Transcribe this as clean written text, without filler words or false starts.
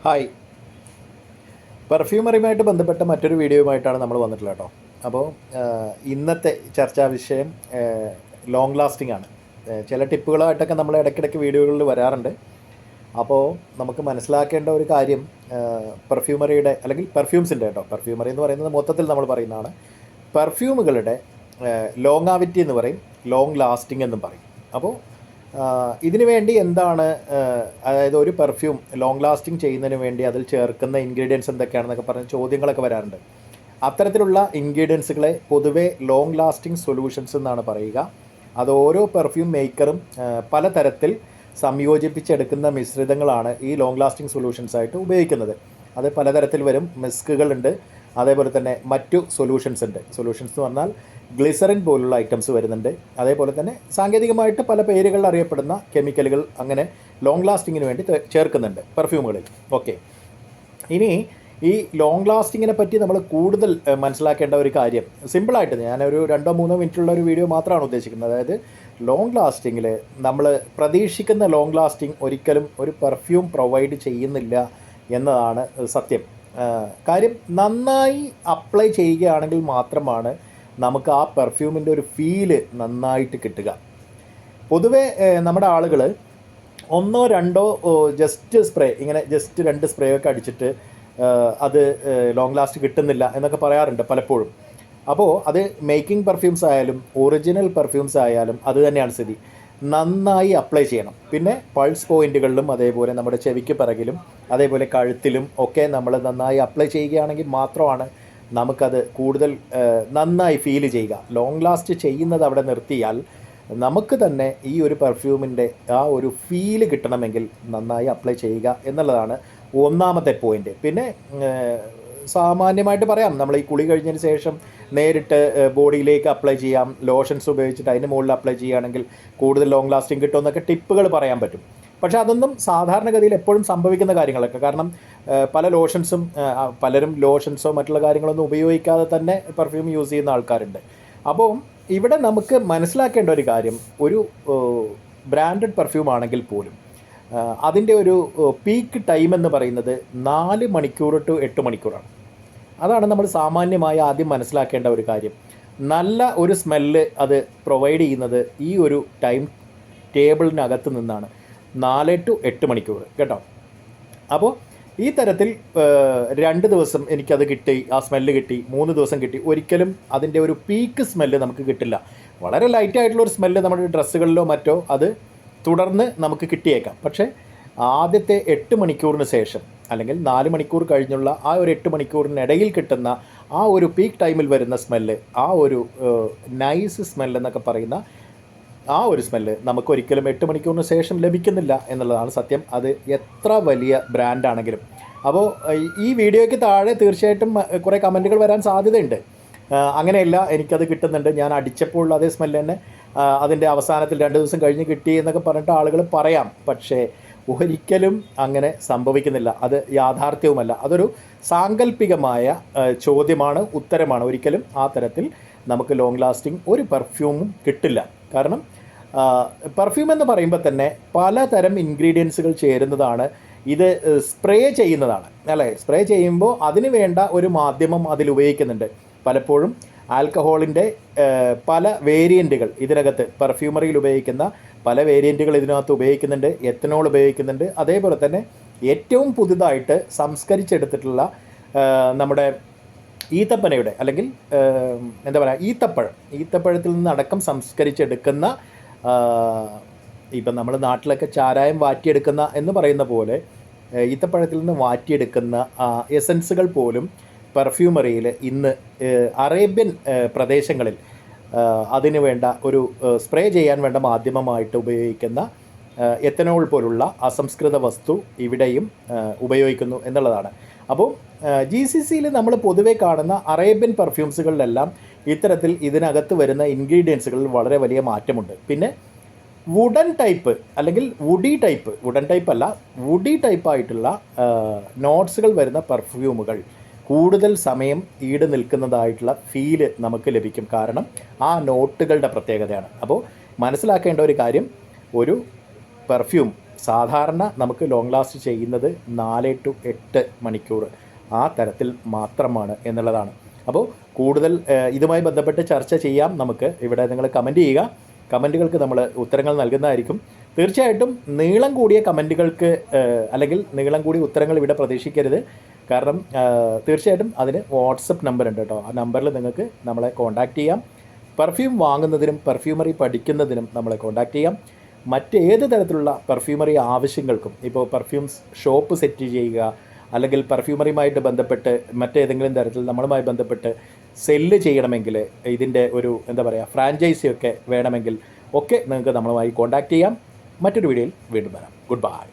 Hi, പെർഫ്യൂമറിയുമായിട്ട് ബന്ധപ്പെട്ട മറ്റൊരു വീഡിയോയുമായിട്ടാണ് നമ്മൾ വന്നിട്ടുള്ളത് കേട്ടോ. അപ്പോൾ ഇന്നത്തെ ചർച്ചാ വിഷയം ലോങ് ലാസ്റ്റിംഗ് ആണ്. ചില ടിപ്പുകളായിട്ടൊക്കെ നമ്മൾ ഇടയ്ക്കിടയ്ക്ക് വീഡിയോകളിൽ വരാറുണ്ട്. അപ്പോൾ നമുക്ക് മനസ്സിലാക്കേണ്ട ഒരു കാര്യം പെർഫ്യൂമറിയുടെ അല്ലെങ്കിൽ പെർഫ്യൂംസിൻ്റെ കേട്ടോ, പെർഫ്യൂമറി എന്ന് പറയുന്നത് മൊത്തത്തിൽ നമ്മൾ പറയുന്നതാണ്. പെർഫ്യൂമുകളുടെ ലോങ്ങാവിറ്റി എന്ന് പറയും, ലോങ് ലാസ്റ്റിംഗ് എന്നും പറയും. അപ്പോൾ ഇതിനു വേണ്ടി എന്താണ്, അതായത് ഒരു പെർഫ്യൂം ലോങ് ലാസ്റ്റിംഗ് ചെയ്യുന്നതിന് വേണ്ടി അതിൽ ചേർക്കുന്ന ഇൻഗ്രീഡിയൻസ് എന്തൊക്കെയാണെന്നൊക്കെ പറഞ്ഞ് ചോദ്യങ്ങളൊക്കെ വരാറുണ്ട്. അത്തരത്തിലുള്ള ഇൻഗ്രീഡിയൻസുകളെ പൊതുവെ ലോങ് ലാസ്റ്റിംഗ് സൊല്യൂഷൻസ് എന്നാണ് പറയുക. അത് ഓരോ പെർഫ്യൂം മേക്കറും പലതരത്തിൽ സംയോജിപ്പിച്ചെടുക്കുന്ന മിശ്രിതങ്ങളാണ് ഈ ലോങ് ലാസ്റ്റിംഗ് സൊല്യൂഷൻസ് ആയിട്ട് ഉപയോഗിക്കുന്നത്. അത് പലതരത്തിൽ വരും. മിസ്കുകളുണ്ട്, അതേപോലെ തന്നെ മറ്റു സൊല്യൂഷൻസ് ഉണ്ട്. സൊല്യൂഷൻസ് എന്ന് പറഞ്ഞാൽ ഗ്ലിസറിൻ പോലുള്ള ഐറ്റംസ് വരുന്നുണ്ട്. അതേപോലെ തന്നെ സാങ്കേതികമായിട്ട് പല പേരുകളിൽ അറിയപ്പെടുന്ന കെമിക്കലുകൾ അങ്ങനെ ലോങ് ലാസ്റ്റിങ്ങിന് വേണ്ടി ചേർക്കുന്നുണ്ട് പെർഫ്യൂമുകളിൽ. ഓക്കെ, ഇനി ഈ ലോങ് ലാസ്റ്റിങ്ങിനെ പറ്റി നമ്മൾ കൂടുതൽ മനസ്സിലാക്കേണ്ട ഒരു കാര്യം, സിമ്പിളായിട്ട് ഞാനൊരു 2-3 മിനിറ്റുള്ള ഒരു വീഡിയോ മാത്രമാണ് ഉദ്ദേശിക്കുന്നത്. അതായത് ലോങ് ലാസ്റ്റിങ്ങിൽ നമ്മൾ പ്രതീക്ഷിക്കുന്ന ലോങ് ലാസ്റ്റിംഗ് ഒരിക്കലും ഒരു പെർഫ്യൂം പ്രൊവൈഡ് ചെയ്യുന്നില്ല എന്നതാണ് സത്യം. കാര്യം നന്നായി അപ്ലൈ ചെയ്യുകയാണെങ്കിൽ മാത്രമാണ് നമുക്ക് ആ പെർഫ്യൂമിൻ്റെ ഒരു ഫീല് നന്നായിട്ട് കിട്ടുക. പൊതുവേ നമ്മുടെ ആളുകൾ 1-2 ജസ്റ്റ് സ്പ്രേ, ഇങ്ങനെ ജസ്റ്റ് 2 സ്പ്രേ ഒക്കെ അടിച്ചിട്ട് അത് ലോങ് ലാസ്റ്റ് കിട്ടുന്നില്ല എന്നൊക്കെ പറയാറുണ്ട് പലപ്പോഴും. അപ്പോൾ അത് മേക്കിംഗ് പെർഫ്യൂംസ് ആയാലും ഒറിജിനൽ പെർഫ്യൂംസ് ആയാലും അത് തന്നെയാണ് സ്ഥിതി. നന്നായി അപ്ലൈ ചെയ്യണം. പിന്നെ പൾസ് പോയിൻറ്റുകളിലും അതേപോലെ നമ്മുടെ ചെവിക്ക് പിറകിലും അതേപോലെ കഴുത്തിലും ഒക്കെ നമ്മൾ നന്നായി അപ്ലൈ ചെയ്യുകയാണെങ്കിൽ മാത്രമാണ് നമുക്കത് കൂടുതൽ നന്നായി ഫീൽ ചെയ്യുക. ലോങ് ലാസ്റ്റ് ചെയ്യുന്നത് അവിടെ നിർത്തിയാൽ നമുക്ക് തന്നെ ഈ ഒരു പെർഫ്യൂമിൻ്റെ ആ ഒരു ഫീല് കിട്ടണമെങ്കിൽ നന്നായി അപ്ലൈ ചെയ്യുക എന്നുള്ളതാണ് ഒന്നാമത്തെ പോയിൻ്റ്. പിന്നെ സാമാന്യമായിട്ട് പറയാം, നമ്മൾ ഈ കുളി കഴിഞ്ഞതിന് ശേഷം നേരിട്ട് ബോഡിയിലേക്ക് അപ്ലൈ ചെയ്യാം. ലോഷൻസ് ഉപയോഗിച്ചിട്ട് അതിന് മുകളിൽ അപ്ലൈ ചെയ്യുകയാണെങ്കിൽ കൂടുതൽ ലോങ് ലാസ്റ്റിംഗ് കിട്ടുമെന്നൊക്കെ ടിപ്പുകൾ പറയാൻ പറ്റും. പക്ഷേ അതൊന്നും സാധാരണഗതിയിൽ എപ്പോഴും സംഭവിക്കുന്ന കാര്യങ്ങളൊക്കെ. കാരണം പല ലോഷൻസും പലരും ലോഷൻസോ മറ്റുള്ള കാര്യങ്ങളൊന്നും ഉപയോഗിക്കാതെ തന്നെ പെർഫ്യൂം യൂസ് ചെയ്യുന്ന ആൾക്കാരുണ്ട്. അപ്പോൾ ഇവിടെ നമുക്ക് മനസ്സിലാക്കേണ്ട ഒരു കാര്യം, ഒരു ബ്രാൻഡഡ് പെർഫ്യൂം ആണെങ്കിൽ പോലും അതിൻ്റെ ഒരു പീക്ക് ടൈം എന്ന് പറയുന്നത് 4 മണിക്കൂർ ടു 8 മണിക്കൂറാണ്. അതാണ് നമ്മൾ സാമാന്യമായി ആദ്യം മനസ്സിലാക്കേണ്ട ഒരു കാര്യം. നല്ല ഒരു സ്മെല്ല് അത് പ്രൊവൈഡ് ചെയ്യുന്നത് ഈ ഒരു ടൈം ടേബിളിനകത്ത് നിന്നാണ്, 4 ടു 8 മണിക്കൂർ കേട്ടോ. അപ്പോൾ ഈ തരത്തിൽ 2 ദിവസം എനിക്കത് കിട്ടി, ആ സ്മെല്ല് കിട്ടി, 3 ദിവസം കിട്ടി, ഒരിക്കലും അതിൻ്റെ ഒരു പീക്ക് സ്മെല്ല് നമുക്ക് കിട്ടില്ല. വളരെ ലൈറ്റായിട്ടുള്ളൊരു സ്മെല്ല് നമ്മുടെ ഡ്രസ്സുകളിലോ മറ്റോ അത് തുടർന്ന് നമുക്ക് കിട്ടിയേക്കാം. പക്ഷേ ആദ്യത്തെ 8 മണിക്കൂറിന് ശേഷം അല്ലെങ്കിൽ 4 മണിക്കൂർ കഴിഞ്ഞുള്ള ആ ഒരു 8 മണിക്കൂറിനിടയിൽ കിട്ടുന്ന ആ ഒരു പീക്ക് ടൈമിൽ വരുന്ന സ്മെല്ല്, ആ ഒരു നൈസ് സ്മെല്ലെന്നൊക്കെ പറയുന്ന ആ ഒരു സ്മെല്ല് നമുക്കൊരിക്കലും 8 മണിക്കൂറിന് ശേഷം ലഭിക്കുന്നില്ല എന്നുള്ളതാണ് സത്യം. അത് എത്ര വലിയ ബ്രാൻഡാണെങ്കിലും. അപ്പോൾ ഈ വീഡിയോയ്ക്ക് താഴെ തീർച്ചയായിട്ടും കുറേ കമൻറ്റുകൾ വരാൻ സാധ്യതയുണ്ട്. അങ്ങനെയല്ല, എനിക്കത് കിട്ടുന്നുണ്ട്, ഞാൻ അടിച്ചപ്പോൾ അതേ സ്മെല്ല് തന്നെ അതിൻ്റെ അവസാനത്തിൽ 2 ദിവസം കഴിഞ്ഞ് കിട്ടി എന്നൊക്കെ പറഞ്ഞിട്ട് ആളുകൾ പറയാം. പക്ഷേ ഒരിക്കലും അങ്ങനെ സംഭവിക്കുന്നില്ല. അത് യാഥാർത്ഥ്യവുമല്ല. അതൊരു സാങ്കല്പികമായ ചോദ്യമാണ്, ഉത്തരമാണ്. ഒരിക്കലും ആ തരത്തിൽ നമുക്ക് ലോങ് ലാസ്റ്റിംഗ് ഒരു പെർഫ്യൂമും കിട്ടില്ല. കാരണം പെർഫ്യൂം എന്ന് പറയുമ്പോൾ തന്നെ പലതരം ഇൻഗ്രീഡിയൻസുകൾ ചേരുന്നതാണ്. ഇത് സ്പ്രേ ചെയ്യുന്നതാണ് അല്ലേ? സ്പ്രേ ചെയ്യുമ്പോൾ അതിന് വേണ്ട ഒരു മാധ്യമം അതിൽ ഉപയോഗിക്കുന്നുണ്ട്. പലപ്പോഴും ആൽക്കഹോളിൻ്റെ പല വേരിയൻറ്റുകൾ ഇതിനകത്ത്, പെർഫ്യൂമറിയിൽ ഉപയോഗിക്കുന്ന പല വേരിയൻറ്റുകൾ ഇതിനകത്ത് ഉപയോഗിക്കുന്നുണ്ട്. എത്തനോൾ ഉപയോഗിക്കുന്നുണ്ട്. അതേപോലെ തന്നെ ഏറ്റവും പുതുതായിട്ട് സംസ്കരിച്ചെടുത്തിട്ടുള്ള നമ്മുടെ ഈത്തപ്പനയുടെ അല്ലെങ്കിൽ എന്താ പറയുക, ഈത്തപ്പഴത്തിൽ നിന്നടക്കം സംസ്കരിച്ചെടുക്കുന്ന, ഇപ്പം നമ്മൾ നാട്ടിലൊക്കെ ചാരായം വാറ്റിയെടുക്കുന്ന എന്ന് പറയുന്ന പോലെ ഈത്തപ്പഴത്തിൽ നിന്ന് വാറ്റിയെടുക്കുന്ന എസൻസുകൾ പോലും പെർഫ്യൂമറിയിൽ ഇന്ന് അറേബ്യൻ പ്രദേശങ്ങളിൽ അതിന് വേണ്ട ഒരു സ്പ്രേ ചെയ്യാൻ വേണ്ട മാധ്യമമായിട്ട് ഉപയോഗിക്കുന്ന എത്തനോൾ പോലുള്ള അസംസ്കൃത വസ്തു ഇവിടെയും ഉപയോഗിക്കുന്നു എന്നുള്ളതാണ്. അപ്പോൾ GCCയിൽ നമ്മൾ പൊതുവെ കാണുന്ന അറേബ്യൻ പെർഫ്യൂംസുകളിലെല്ലാം ഇത്തരത്തിൽ ഇതിനകത്ത് വരുന്ന ഇൻഗ്രീഡിയൻസുകളിൽ വളരെ വലിയ മാറ്റമുണ്ട്. പിന്നെ വുഡൻ ടൈപ്പ് അല്ലെങ്കിൽ വുഡി ടൈപ്പായിട്ടുള്ള നോട്ട്സുകൾ വരുന്ന പെർഫ്യൂമുകൾ കൂടുതൽ സമയം ഈട് നിൽക്കുന്നതായിട്ടുള്ള ഫീല് നമുക്ക് ലഭിക്കും. കാരണം ആ നോട്ടുകളുടെ പ്രത്യേകതയാണ്. അപ്പോൾ മനസ്സിലാക്കേണ്ട ഒരു കാര്യം, ഒരു പെർഫ്യൂം സാധാരണ നമുക്ക് ലോങ് ലാസ്റ്റ് ചെയ്യുന്നത് 4 to 8 മണിക്കൂർ ആ തരത്തിൽ മാത്രമാണ് എന്നുള്ളതാണ്. അപ്പോൾ കൂടുതൽ ഇതുമായി ബന്ധപ്പെട്ട് ചർച്ച ചെയ്യാം നമുക്ക്. ഇവിടെ നിങ്ങൾ കമൻറ്റ് ചെയ്യുക, കമൻറ്റുകൾക്ക് നമ്മൾ ഉത്തരങ്ങൾ നൽകുന്നതായിരിക്കും. തീർച്ചയായിട്ടും നീളം കൂടിയ കമൻറ്റുകൾക്ക് അല്ലെങ്കിൽ നീളം കൂടിയ ഉത്തരങ്ങൾ ഇവിടെ പ്രതീക്ഷിക്കരുത്. കാരണം തീർച്ചയായിട്ടും അതിന് വാട്സപ്പ് നമ്പർ ഉണ്ട് കേട്ടോ. ആ നമ്പറിൽ നിങ്ങൾക്ക് നമ്മളെ കോൺടാക്റ്റ് ചെയ്യാം. പെർഫ്യൂം വാങ്ങുന്നതിനും പെർഫ്യൂമറി പഠിക്കുന്നതിനും നമ്മളെ കോൺടാക്റ്റ് ചെയ്യാം. മറ്റേത് തരത്തിലുള്ള പെർഫ്യൂമറി ആവശ്യങ്ങൾക്കും, ഇപ്പോൾ പെർഫ്യൂംസ് ഷോപ്പ് സെറ്റ് ചെയ്യുക, അല്ലെങ്കിൽ പെർഫ്യൂമറിയുമായിട്ട് ബന്ധപ്പെട്ട് മറ്റേതെങ്കിലും തരത്തിൽ നമ്മളുമായി ബന്ധപ്പെട്ട് സെല്ല് ചെയ്യണമെങ്കിൽ, ഇതിൻ്റെ ഒരു എന്താ പറയുക ഫ്രാഞ്ചൈസി ഒക്കെ വേണമെങ്കിൽ ഒക്കെ നിങ്ങൾക്ക് നമ്മളുമായി കോൺടാക്റ്റ് ചെയ്യാം. മറ്റൊരു വീഡിയോയിൽ വീണ്ടും വരാം. Good bye.